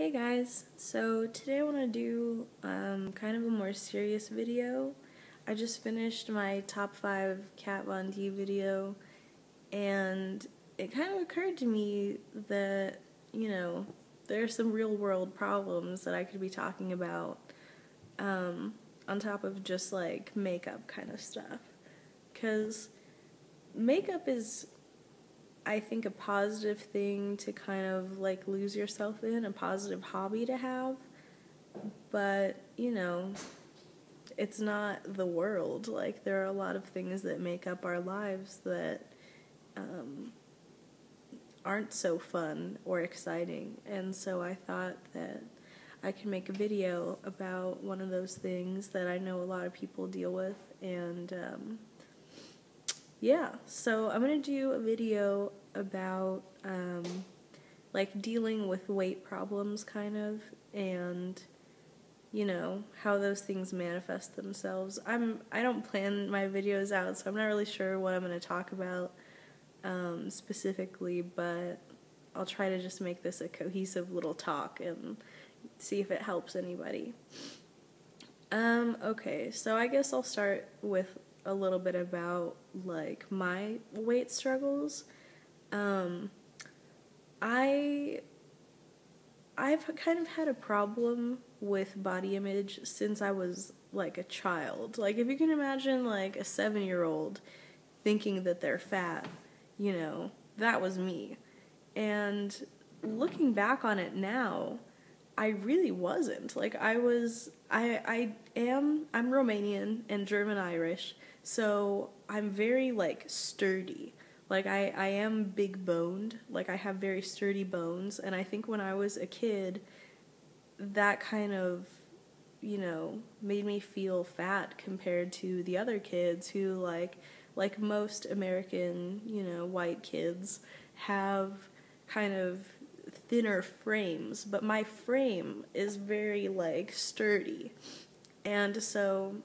Hey guys, so today I want to do kind of a more serious video. I just finished my top 5 Kat Von D video, and it kind of occurred to me that, there are some real world problems that I could be talking about on top of just like makeup kind of stuff. Because makeup is, I think, a positive thing to kind of like lose yourself in, a positive hobby to have, but it's not the world. Like, there are a lot of things that make up our lives that aren't so fun or exciting, and so I thought that I could make a video about one of those things that I know a lot of people deal with, and yeah, so I'm gonna do a video about like dealing with weight problems, kind of, and how those things manifest themselves. I don't plan my videos out, so I'm not really sure what I'm gonna talk about specifically, but I'll try to just make this a cohesive little talk and see if it helps anybody. Okay, so I guess I'll start with a little bit about like my weight struggles. I've kind of had a problem with body image since I was like a child. Like, if you can imagine like a 7-year-old thinking that they're fat, that was me. And looking back on it now, I really wasn't. Like, I'm Romanian and German Irish, so I'm very like sturdy. Like, I am big boned, like I have very sturdy bones, and I think when I was a kid, that kind of, made me feel fat compared to the other kids who like most American, white kids have kind of thinner frames, but my frame is very like sturdy. And so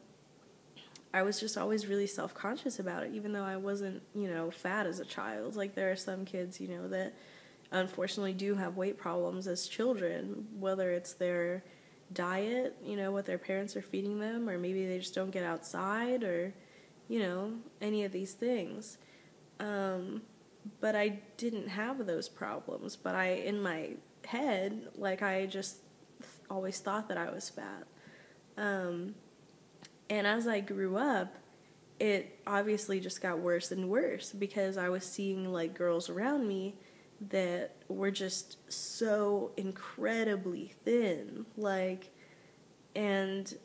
I was just always really self-conscious about it, even though I wasn't, fat as a child. Like, there are some kids, that unfortunately do have weight problems as children, whether it's their diet, what their parents are feeding them, or maybe they just don't get outside, or, any of these things. But I didn't have those problems. But in my head, like, I just always thought that I was fat. And as I grew up, it obviously just got worse and worse because I was seeing like girls around me that were just so incredibly thin, like, and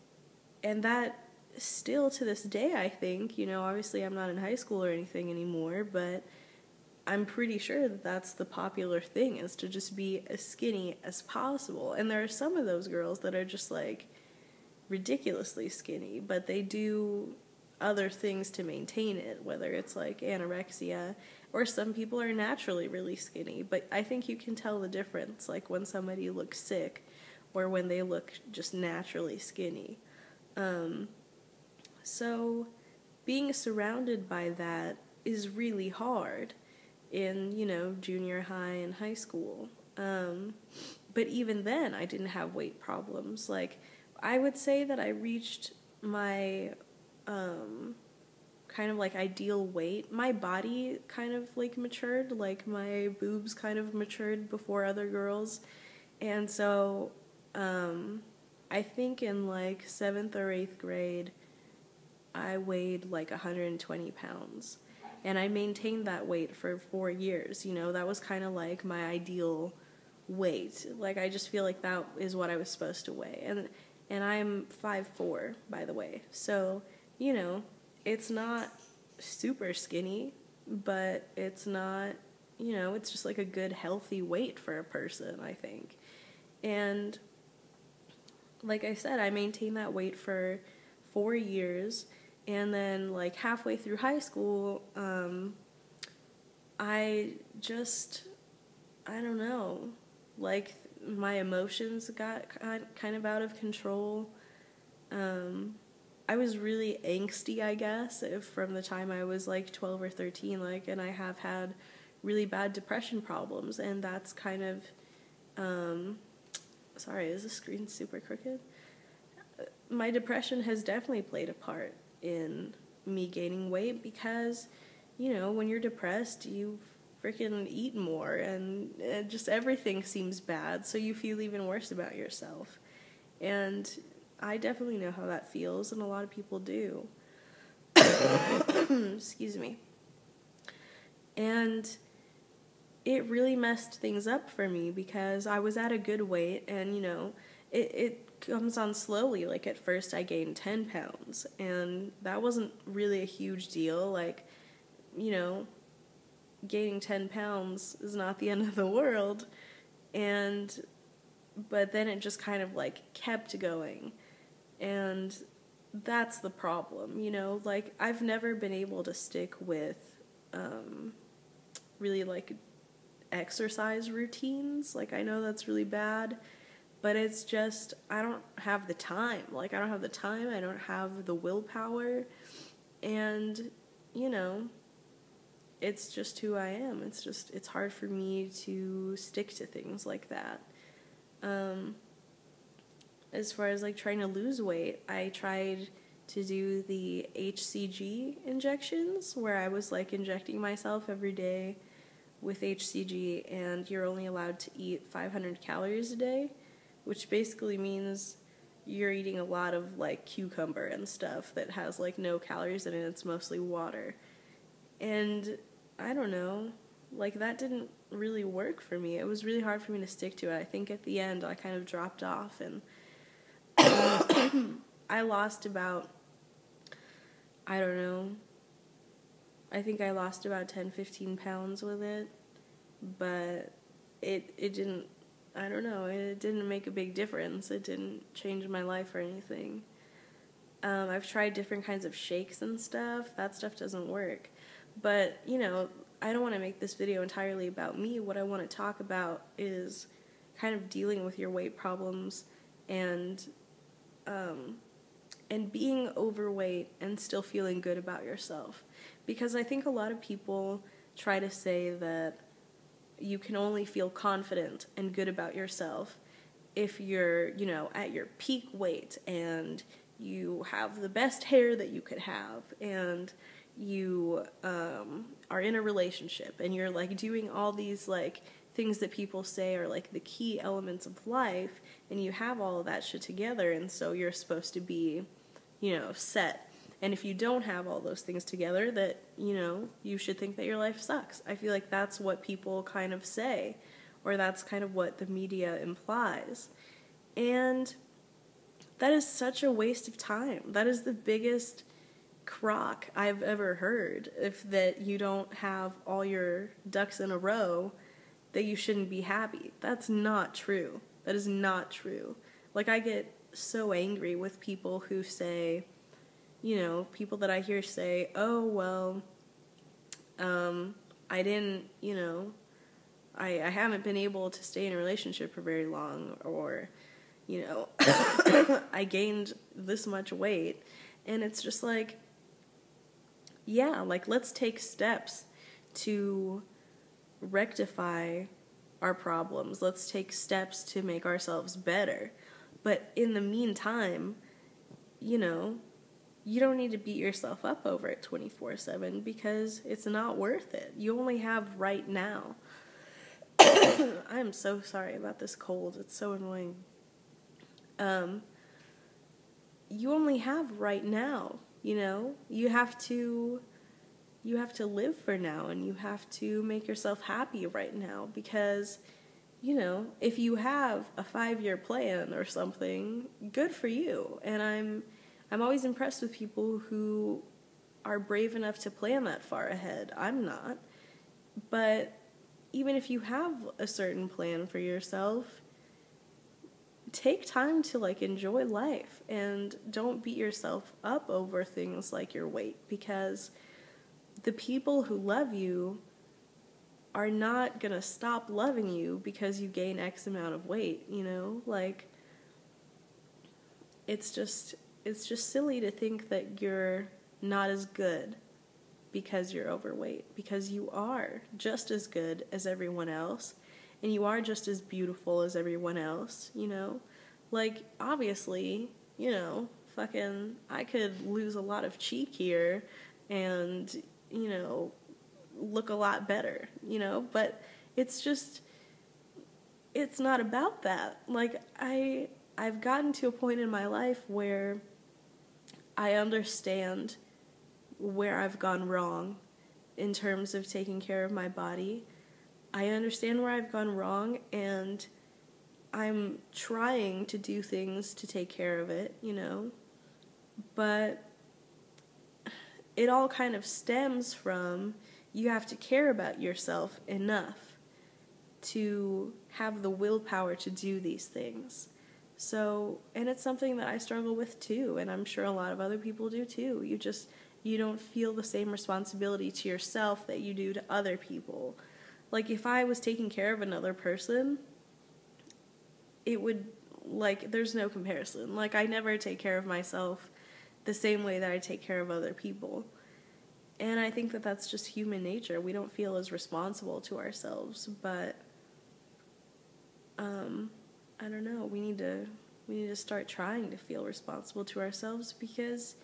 that still to this day, I think, obviously I'm not in high school or anything anymore, but I'm pretty sure that that's the popular thing, is to just be as skinny as possible. And there are some of those girls that are just like ridiculously skinny, but they do other things to maintain it, whether it's like anorexia, or some people are naturally really skinny. But I think you can tell the difference, like when somebody looks sick or when they look just naturally skinny. So being surrounded by that is really hard in, junior high and high school. But even then, I didn't have weight problems. Like, I would say that I reached my kind of like ideal weight. My body kind of like matured, like my boobs kind of matured before other girls. And so I think in like 7th or 8th grade, I weighed like 120 pounds. And I maintained that weight for 4 years. That was kind of like my ideal weight. Like, I just feel like that is what I was supposed to weigh. And I'm 5'4", by the way. So, it's not super skinny, but it's not, it's just like a good, healthy weight for a person, I think. And like I said, I maintained that weight for 4 years. And then, like, halfway through high school, I don't know, like, my emotions got kind of out of control. I was really angsty, I guess, from the time I was like 12 or 13, like, and I have had really bad depression problems, and that's kind of Sorry, is the screen super crooked? My depression has definitely played a part in me gaining weight because, you know, when you're depressed, you freaking eat more and just everything seems bad, so you feel even worse about yourself. And I definitely know how that feels, and a lot of people do. Excuse me. And it really messed things up for me because I was at a good weight, and, you know, it comes on slowly. Like, at first I gained 10 pounds, and that wasn't really a huge deal. Like, you know, gaining 10 pounds is not the end of the world. But then it just kind of, like, kept going. And that's the problem, you know? Like, I've never been able to stick with, really, like, exercise routines. Like, I know that's really bad, but it's just, I don't have the time. Like, I don't have the time, I don't have the willpower, and, you know, it's just who I am. It's hard for me to stick to things like that. As far as, like, trying to lose weight, I tried to do the HCG injections, where I was, like, injecting myself every day with HCG, and you're only allowed to eat 500 calories a day, which basically means you're eating a lot of, like, cucumber and stuff that has, like, no calories in it. It's mostly water. And I don't know, like, that didn't really work for me. It was really hard for me to stick to it. I think at the end I kind of dropped off, and I lost about, I don't know, I think I lost about 10, 15 pounds with it, but it didn't, I don't know, it didn't make a big difference. It didn't change my life or anything. I've tried different kinds of shakes and stuff. That stuff doesn't work. But, you know, I don't want to make this video entirely about me. What I want to talk about is kind of dealing with your weight problems and being overweight and still feeling good about yourself. Because I think a lot of people try to say that you can only feel confident and good about yourself if you're, you know, at your peak weight and you have the best hair that you could have, and you are in a relationship, and you're, like, doing all these, like, things that people say are, like, the key elements of life, and you have all of that shit together, and so you're supposed to be, you know, set. And if you don't have all those things together, that, you know, you should think that your life sucks. I feel like that's what people kind of say, or that's kind of what the media implies. And that is such a waste of time. That is the biggest crock I've ever heard. If that you don't have all your ducks in a row, that you shouldn't be happy. That's not true. That is not true. Like, I get so angry with people who say, you know, people that I hear say, oh, well, I didn't, you know, I haven't been able to stay in a relationship for very long, or, you know, I gained this much weight. And it's just like, yeah, like, let's take steps to rectify our problems. Let's take steps to make ourselves better. But in the meantime, you know, you don't need to beat yourself up over it 24/7, because it's not worth it. You only have right now. I'm so sorry about this cold. It's so annoying. You only have right now, you know? You have to live for now, and you have to make yourself happy right now, because, you know, if you have a 5-year plan or something, good for you. And I'm always impressed with people who are brave enough to plan that far ahead. I'm not. But even if you have a certain plan for yourself, take time to, like, enjoy life, and don't beat yourself up over things like your weight, because the people who love you are not gonna stop loving you because you gain X amount of weight, you know? Like, it's just silly to think that you're not as good because you're overweight, because you are just as good as everyone else, and you are just as beautiful as everyone else, you know? Like, obviously, you know, fucking, I could lose a lot of cheek here and, you know, look a lot better, you know? But it's just, it's not about that. Like, I've gotten to a point in my life where I understand where I've gone wrong in terms of taking care of my body. I understand where I've gone wrong, and I'm trying to do things to take care of it, you know? But it all kind of stems from you have to care about yourself enough to have the willpower to do these things. So, and it's something that I struggle with too, and I'm sure a lot of other people do too. You don't feel the same responsibility to yourself that you do to other people. Like, if I was taking care of another person, it would, like, there's no comparison. Like, I never take care of myself the same way that I take care of other people. And I think that that's just human nature. We don't feel as responsible to ourselves, but I don't know. We need to start trying to feel responsible to ourselves, because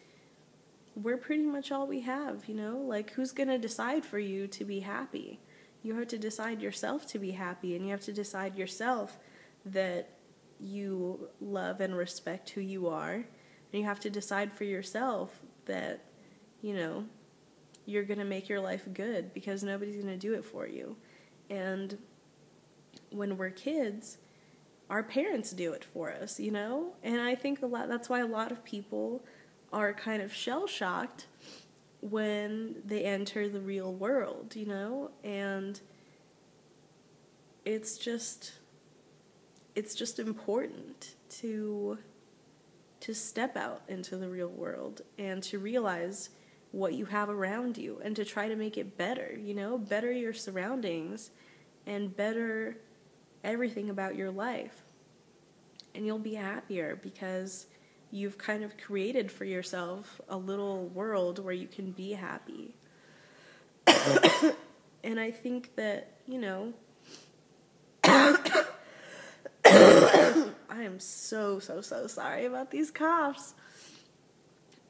we're pretty much all we have, you know? Like, who's going to decide for you to be happy? You have to decide yourself to be happy, and you have to decide yourself that you love and respect who you are. And you have to decide for yourself that, you know, you're going to make your life good, because nobody's going to do it for you. And when we're kids, our parents do it for us, you know? And I think that's why a lot of people are kind of shell-shocked when they enter the real world, you know? And it's just important to step out into the real world and to realize what you have around you and to try to make it better, you know? Better your surroundings and better everything about your life. And you'll be happier, because you've kind of created for yourself a little world where you can be happy. And I think that, you know, I am so sorry about these coughs.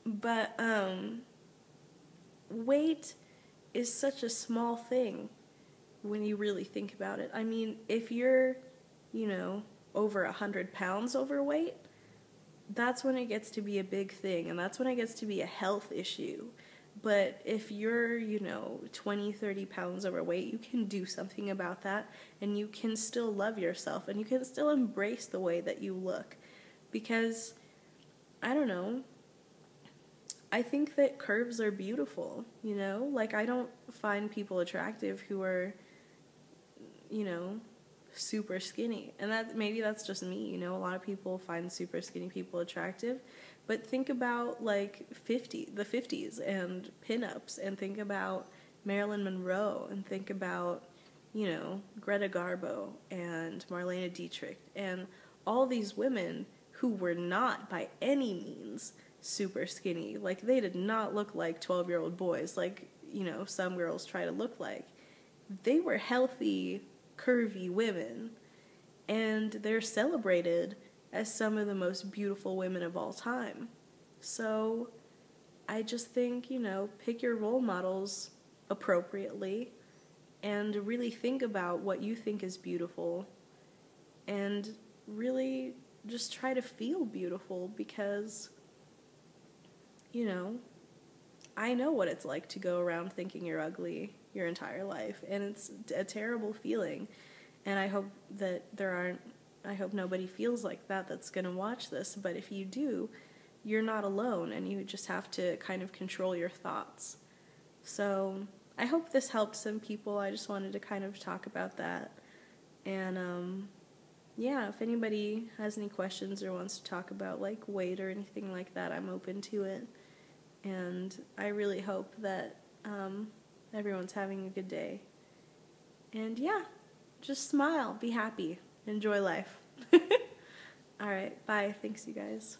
But weight is such a small thing when you really think about it. I mean, if you're, you know, over 100 pounds overweight, that's when it gets to be a big thing, and that's when it gets to be a health issue. But if you're, you know, 20, 30 pounds overweight, you can do something about that, and you can still love yourself, and you can still embrace the way that you look. Because, I don't know, I think that curves are beautiful, you know? Like, I don't find people attractive who are, you know, super skinny. And maybe that's just me, you know? A lot of people find super skinny people attractive. But think about, like, the 50s and pinups, and think about Marilyn Monroe, and think about, you know, Greta Garbo and Marlene Dietrich, and all these women who were not by any means super skinny. Like, they did not look like 12-year-old boys, like, you know, some girls try to look like. They were healthy, curvy women, and they're celebrated as some of the most beautiful women of all time. So I just think, you know, pick your role models appropriately and really think about what you think is beautiful, and really just try to feel beautiful, because, you know, I know what it's like to go around thinking you're ugly your entire life, and it's a terrible feeling. And I hope that I hope nobody feels like that that's going to watch this, but if you do, you're not alone, and you just have to kind of control your thoughts. So I hope this helped some people. I just wanted to kind of talk about that. And yeah, if anybody has any questions or wants to talk about, like, weight or anything like that, I'm open to it. And I really hope that everyone's having a good day. And yeah, just smile, be happy, enjoy life. All right, bye. Thanks, you guys.